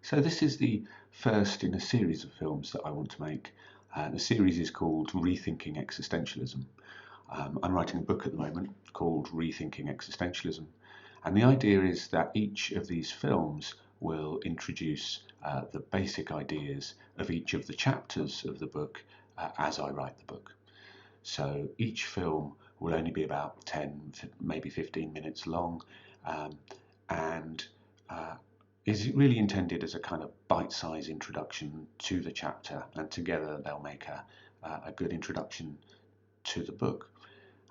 So this is the first in a series of films that I want to make. The series is called Rethinking Existentialism. I'm writing a book at the moment called Rethinking Existentialism, and the idea is that each of these films will introduce the basic ideas of each of the chapters of the book as I write the book. So each film will only be about 10, maybe 15 minutes long, and is really intended as a kind of bite-sized introduction to the chapter, and together they'll make a good introduction to the book.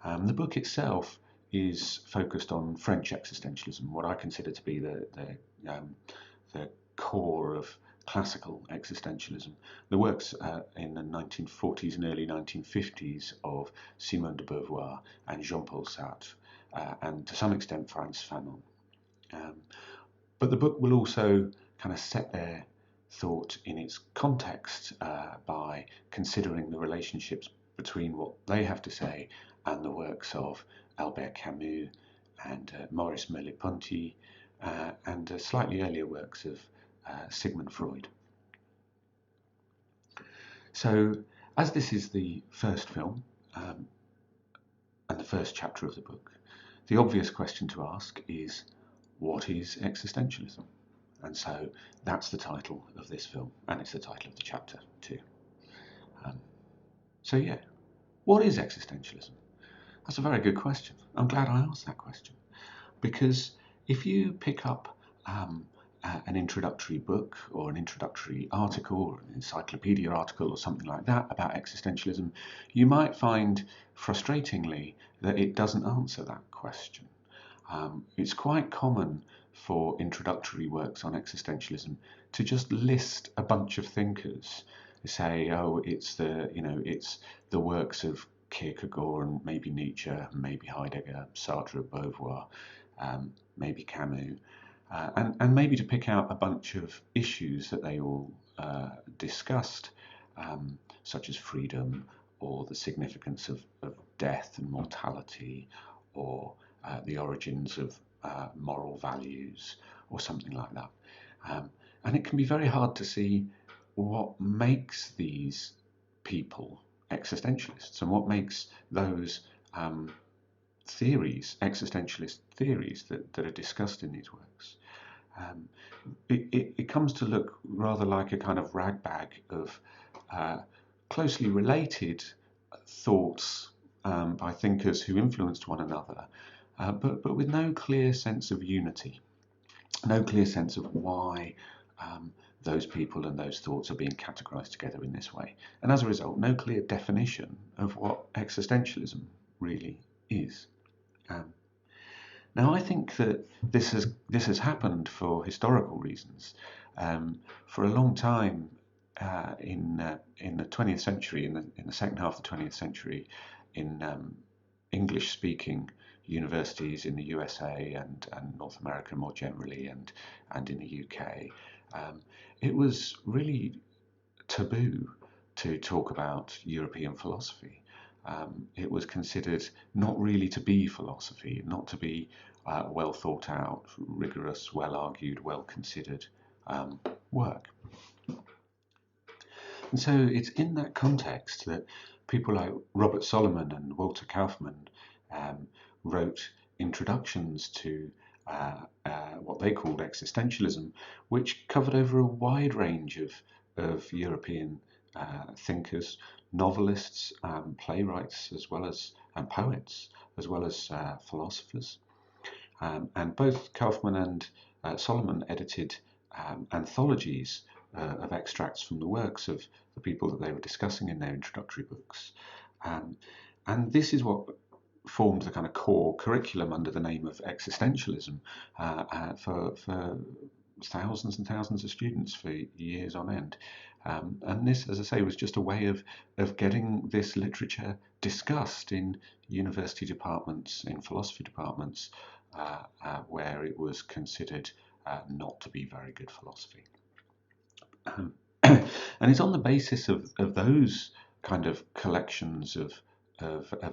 The book itself is focused on French existentialism, what I consider to be the core of classical existentialism. The works in the 1940s and early 1950s of Simone de Beauvoir and Jean-Paul Sartre, and to some extent Frantz Fanon. But the book will also kind of set their thought in its context by considering the relationships between what they have to say and the works of Albert Camus and Maurice Merleau-Ponty and slightly earlier works of Sigmund Freud. So, as this is the first film and the first chapter of the book, the obvious question to ask is, what is existentialism? And so that's the title of this film, and it's the title of the chapter too. So yeah, what is existentialism? That's a very good question. I'm glad I asked that question, because if you pick up an introductory book or an introductory article or an encyclopedia article or something like that about existentialism, you might find frustratingly that it doesn't answer that question. It's quite common for introductory works on existentialism to just list a bunch of thinkers. They say, oh, it's the works of Kierkegaard and maybe Nietzsche, maybe Heidegger, Sartre, Beauvoir, maybe Camus, and maybe to pick out a bunch of issues that they all discussed, such as freedom or the significance of death and mortality, or the origins of moral values, or something like that. And it can be very hard to see what makes these people existentialists and what makes those theories, existentialist theories that are discussed in these works. It comes to look rather like a kind of ragbag of closely related thoughts by thinkers who influenced one another, but with no clear sense of unity, no clear sense of why those people and those thoughts are being categorized together in this way. And as a result, no clear definition of what existentialism really is. Now, I think that this has happened for historical reasons. For a long time in the 20th century, in the second half of the 20th century, in English-speaking universities in the USA and North America more generally, and in the UK, it was really taboo to talk about European philosophy. It was considered not really to be philosophy, not to be well thought out, rigorous, well argued, well considered work. And so it's in that context that people like Robert Solomon and Walter Kaufmann wrote introductions to what they called existentialism, which covered over a wide range of European thinkers, novelists, playwrights, as well as poets, as well as philosophers. And both Kaufmann and Solomon edited anthologies of extracts from the works of the people that they were discussing in their introductory books. And this is what formed the kind of core curriculum under the name of existentialism for thousands and thousands of students for years on end. And this, as I say, was just a way of getting this literature discussed in university departments, in philosophy departments, where it was considered not to be very good philosophy. And it's on the basis of those kind of collections of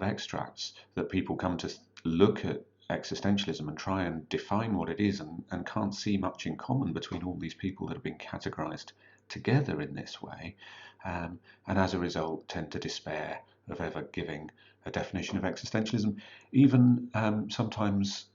extracts that people come to look at existentialism and try and define what it is, and can't see much in common between all these people that have been categorized together in this way, and as a result tend to despair of ever giving a definition of existentialism, even sometimes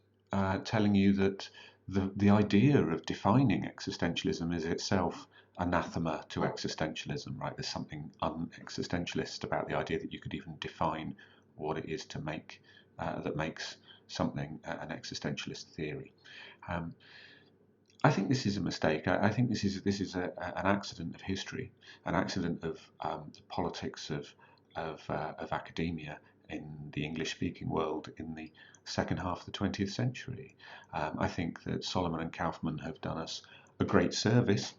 telling you that the idea of defining existentialism is itself anathema to existentialism, right? There's something un-existentialist about the idea that you could even define what it is to make that makes something an existentialist theory. I think this is a mistake. I think this is an accident of history, an accident of the politics of academia in the English-speaking world in the second half of the 20th century. I think that Solomon and Kaufman have done us a great service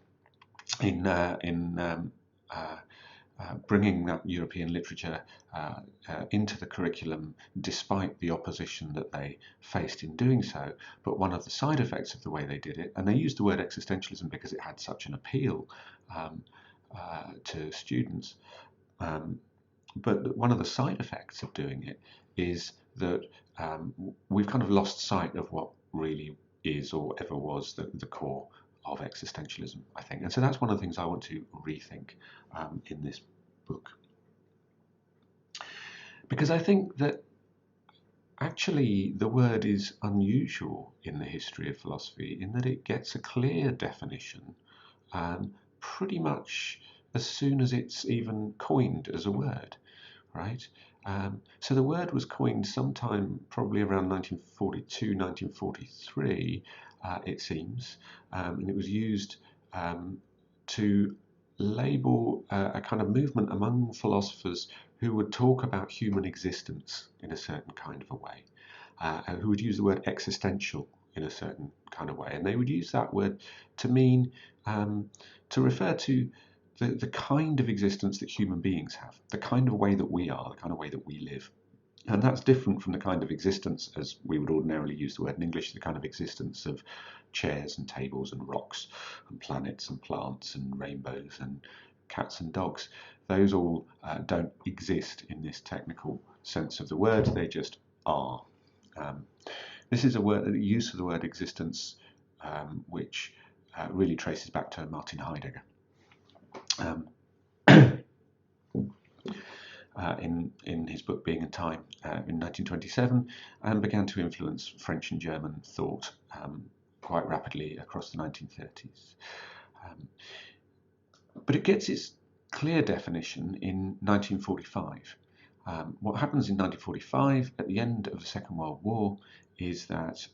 in bringing that European literature into the curriculum despite the opposition that they faced in doing so. But one of the side effects of the way they did it, and they used the word existentialism because it had such an appeal to students, but one of the side effects of doing it is that we've kind of lost sight of what really is or ever was the core of existentialism, I think. And so that's one of the things I want to rethink in this book. Because I think that actually the word is unusual in the history of philosophy in that it gets a clear definition pretty much as soon as it's even coined as a word, right? So the word was coined sometime probably around 1942, 1943, it seems, and it was used to label a kind of movement among philosophers who would talk about human existence in a certain kind of a way, who would use the word existential in a certain kind of way. And they would use that word to mean, to refer to the kind of existence that human beings have, the kind of way that we are, the kind of way that we live. And that's different from the kind of existence, as we would ordinarily use the word in English, the kind of existence of chairs and tables and rocks and planets and plants and rainbows and cats and dogs. Those all don't exist in this technical sense of the word, they just are. This is the use of the word existence which really traces back to Martin Heidegger. In his book Being and Time in 1927, and began to influence French and German thought quite rapidly across the 1930s. But it gets its clear definition in 1945. What happens in 1945 at the end of the Second World War is that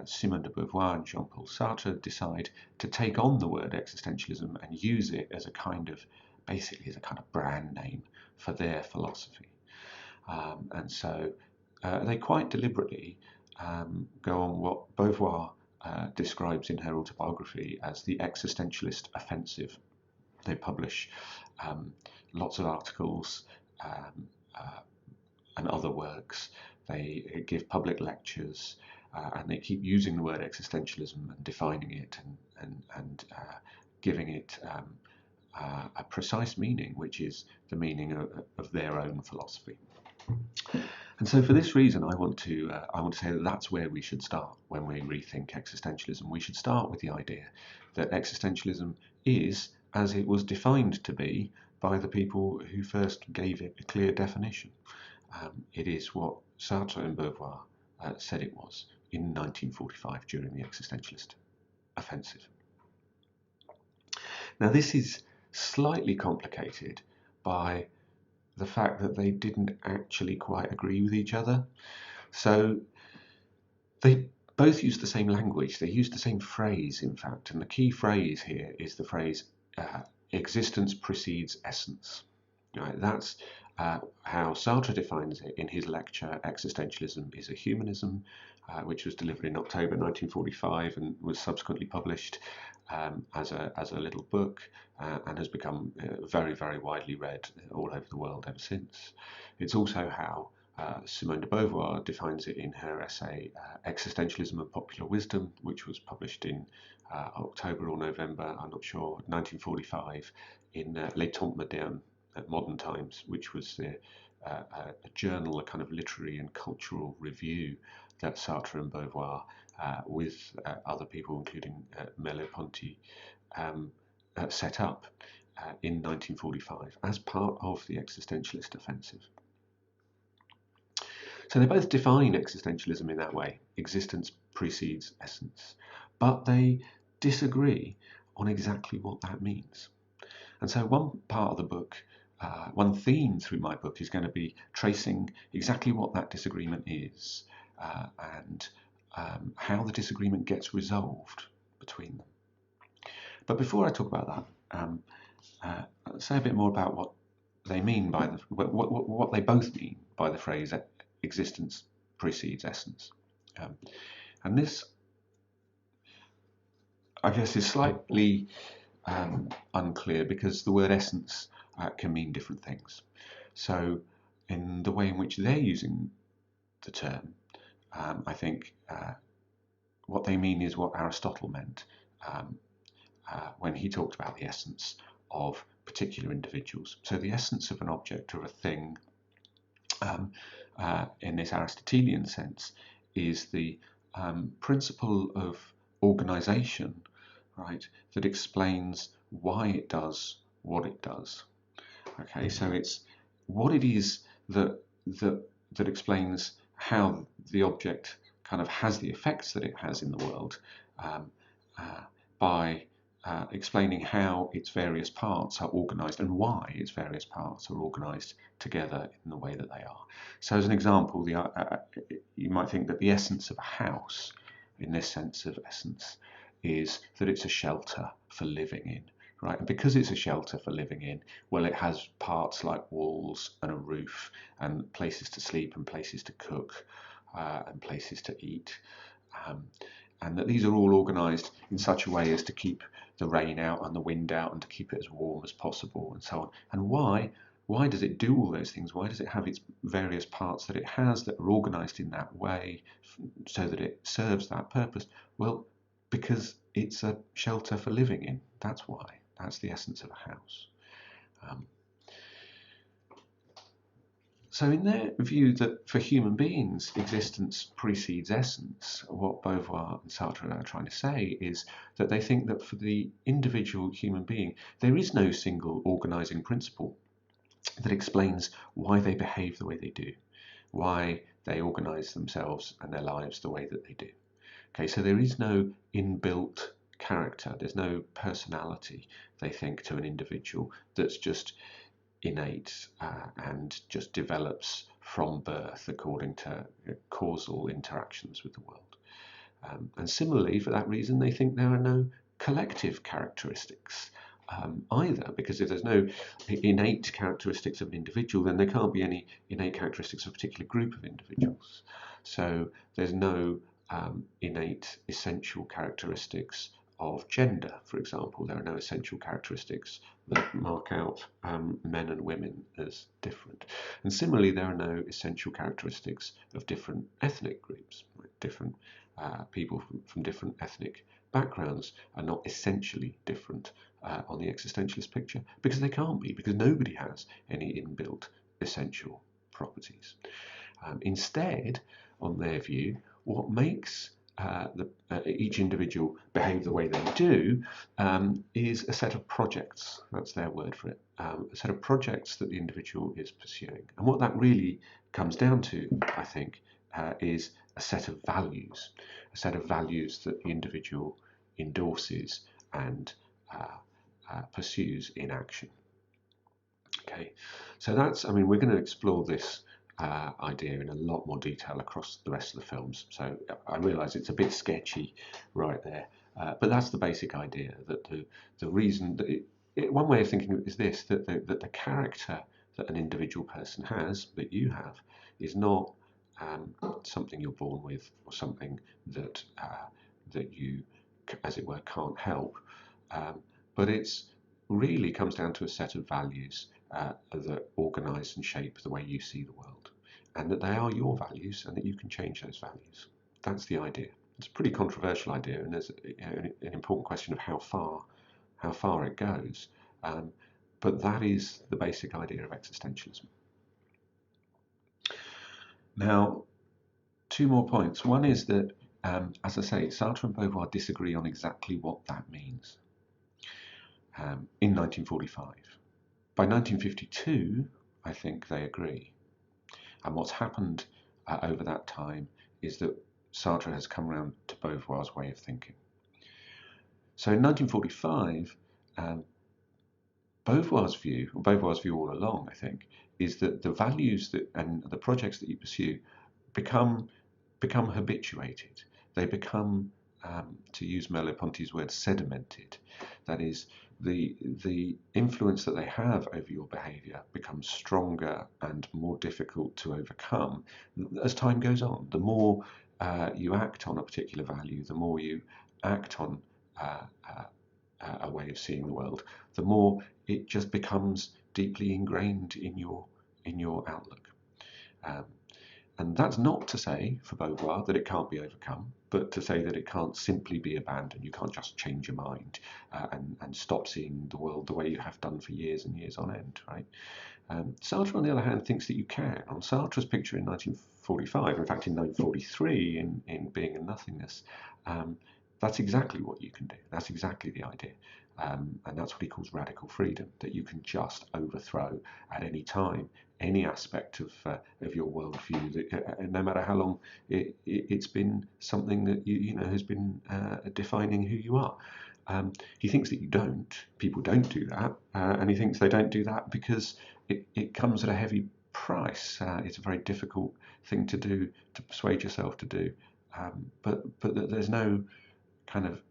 Simone de Beauvoir and Jean-Paul Sartre decide to take on the word existentialism and use it as a kind of, basically as a kind of brand name for their philosophy. And so they quite deliberately go on what Beauvoir describes in her autobiography as the existentialist offensive. They publish lots of articles and other works. They give public lectures, and they keep using the word existentialism and defining it and giving it a precise meaning, which is the meaning of their own philosophy. And so, for this reason, I want to say that that's where we should start when we rethink existentialism. We should start with the idea that existentialism is as it was defined to be by the people who first gave it a clear definition. It is what Sartre and Beauvoir said it was in 1945 during the existentialist offensive. Now, this is slightly complicated by the fact that they didn't actually quite agree with each other. So they both used the same language, they used the same phrase, in fact, and the key phrase here is the phrase existence precedes essence. Right? That's how Sartre defines it in his lecture Existentialism is a Humanism, which was delivered in October 1945 and was subsequently published as a little book and has become very, very widely read all over the world ever since. It's also how Simone de Beauvoir defines it in her essay Existentialism and Popular Wisdom, which was published in October or November, I'm not sure, 1945 in Les Temps Modernes at Modern Times, which was a journal, a kind of literary and cultural review that Sartre and Beauvoir, with other people, including Merleau-Ponty, set up in 1945 as part of the existentialist offensive. So they both define existentialism in that way. Existence precedes essence. But they disagree on exactly what that means. And so one part of the book, one theme through my book is going to be tracing exactly what that disagreement is and how the disagreement gets resolved between them. But before I talk about that, I'll say a bit more about what they mean by what they both mean by the phrase existence precedes essence. And this, I guess, is slightly unclear because the word essence can mean different things. So in the way in which they're using the term, I think what they mean is what Aristotle meant when he talked about the essence of particular individuals. So the essence of an object or a thing in this Aristotelian sense is the principle of organization, right, that explains why it does what it does. Okay, so it's what it is that explains how the object kind of has the effects that it has in the world by explaining how its various parts are organized and why its various parts are organized together in the way that they are. So as an example, you might think that the essence of a house, in this sense of essence, is that it's a shelter for living in. Right, and because it's a shelter for living in, well, it has parts like walls and a roof and places to sleep and places to cook and places to eat. And that these are all organised in such a way as to keep the rain out and the wind out and to keep it as warm as possible and so on. And why does it do all those things? Why does it have its various parts that it has that are organised in that way so that it serves that purpose? Well, because it's a shelter for living in. That's why. That's the essence of a house. So in their view that for human beings, existence precedes essence, what Beauvoir and Sartre are trying to say is that they think that for the individual human being, there is no single organising principle that explains why they behave the way they do, why they organise themselves and their lives the way that they do. Okay, so there is no inbuilt character, there's no personality, they think, to an individual that's just innate and just develops from birth according to causal interactions with the world. And similarly, for that reason, they think there are no collective characteristics either, because if there's no innate characteristics of an individual, then there can't be any innate characteristics of a particular group of individuals. So there's no innate essential characteristics of gender, for example. There are no essential characteristics that mark out men and women as different. And similarly, there are no essential characteristics of different ethnic groups. Different people from different ethnic backgrounds are not essentially different on the existentialist picture, because they can't be, because nobody has any inbuilt essential properties. Instead, on their view, what makes each individual behave the way they do is a set of projects. That's their word for it. A set of projects that the individual is pursuing. And what that really comes down to, I think, is a set of values. A set of values that the individual endorses and pursues in action. Okay, so that's, I mean, we're going to explore this idea in a lot more detail across the rest of the films. So I realise it's a bit sketchy right there, but that's the basic idea, that the reason that one way of thinking of it is this, that the character that an individual person has, that you have, is not something you're born with or something that you, as it were, can't help, but it's really comes down to a set of values that organise and shape the way you see the world, and that they are your values and that you can change those values. That's the idea. It's a pretty controversial idea, and there's an important question of how far it goes. But that is the basic idea of existentialism. Now, two more points. One is that, as I say, Sartre and Beauvoir disagree on exactly what that means in 1945. By 1952, I think they agree. And what's happened over that time is that Sartre has come around to Beauvoir's way of thinking. So in 1945, Beauvoir's view all along, I think, is that the values that and the projects that you pursue become habituated. They become, to use Merleau-Ponty's word, sedimented. That is, the influence that they have over your behaviour becomes stronger and more difficult to overcome as time goes on. The more you act on a particular value, the more you act on a way of seeing the world, the more it just becomes deeply ingrained in your outlook. And that's not to say, for Beauvoir, that it can't be overcome, but to say that it can't simply be abandoned. You can't just change your mind and stop seeing the world the way you have done for years and years on end, right? Sartre, on the other hand, thinks that you can. On Sartre's picture in 1945, in fact in 1943, in Being and Nothingness, that's exactly what you can do. That's exactly the idea. And that's what he calls radical freedom, that you can just overthrow at any time any aspect of your worldview, that, no matter how long it's been something that you know has been defining who you are. He thinks that people don't do that, and he thinks they don't do that because it comes at a heavy price. It's a very difficult thing to do, to persuade yourself to do, but that there's no kind of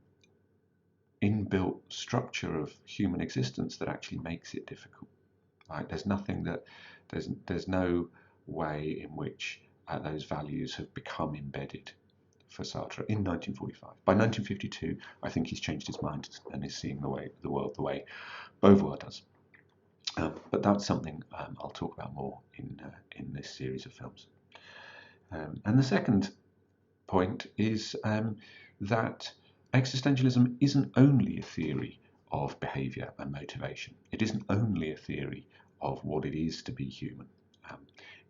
inbuilt structure of human existence that actually makes it difficult. Right? There's nothing that there's no way in which those values have become embedded for Sartre in 1945. By 1952, I think he's changed his mind and is seeing the world the way Beauvoir does. But that's something I'll talk about more in this series of films. And the second point is that existentialism isn't only a theory of behaviour and motivation. It isn't only a theory of what it is to be human.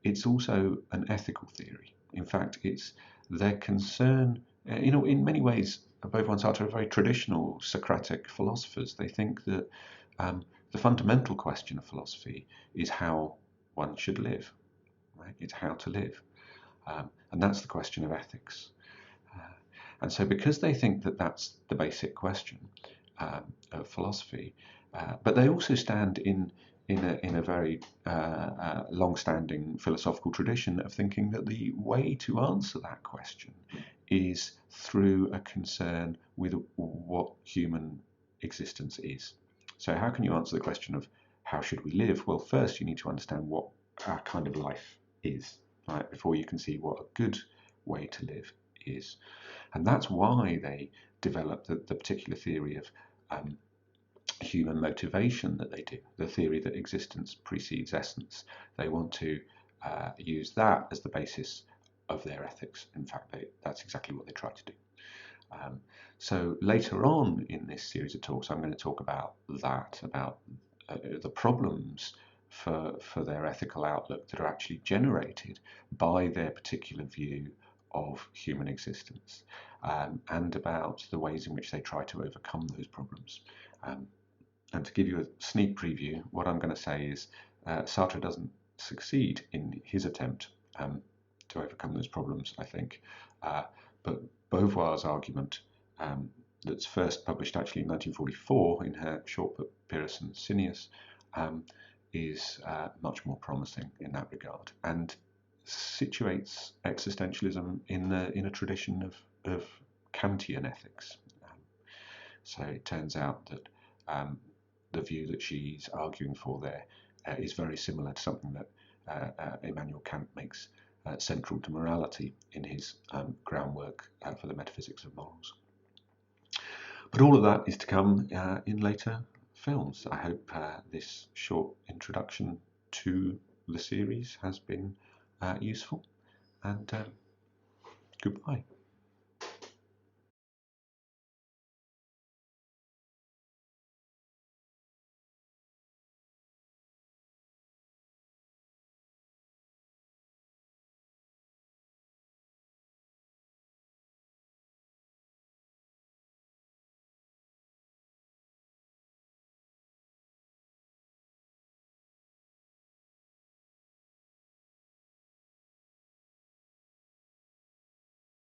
It's also an ethical theory. In fact, it's their concern, in many ways, Beauvoir and Sartre are very traditional Socratic philosophers. They think that the fundamental question of philosophy is how one should live. Right? It's how to live. And that's the question of ethics. And so because they think that that's the basic question of philosophy, but they also stand in a very long-standing philosophical tradition of thinking that the way to answer that question is through a concern with what human existence is. So how can you answer the question of how should we live? Well, first you need to understand what our kind of life is, right, before you can see what a good way to live is. And that's why they developed the particular theory of human motivation that they do, the theory that existence precedes essence. They want to use that as the basis of their ethics. In fact, that's exactly what they try to do. So later on in this series of talks, I'm going to talk about that, about the problems for their ethical outlook that are actually generated by their particular view of human existence, and about the ways in which they try to overcome those problems. And to give you a sneak preview, what I'm going to say is Sartre doesn't succeed in his attempt to overcome those problems, I think, but Beauvoir's argument, that's first published actually in 1944 in her short book Pyrrhus and Cineas, is much more promising in that regard, and situates existentialism in a tradition of Kantian ethics. So it turns out that the view that she's arguing for there is very similar to something that Immanuel Kant makes central to morality in his groundwork for the metaphysics of morals. But all of that is to come in later films. I hope this short introduction to the series has been useful, and goodbye.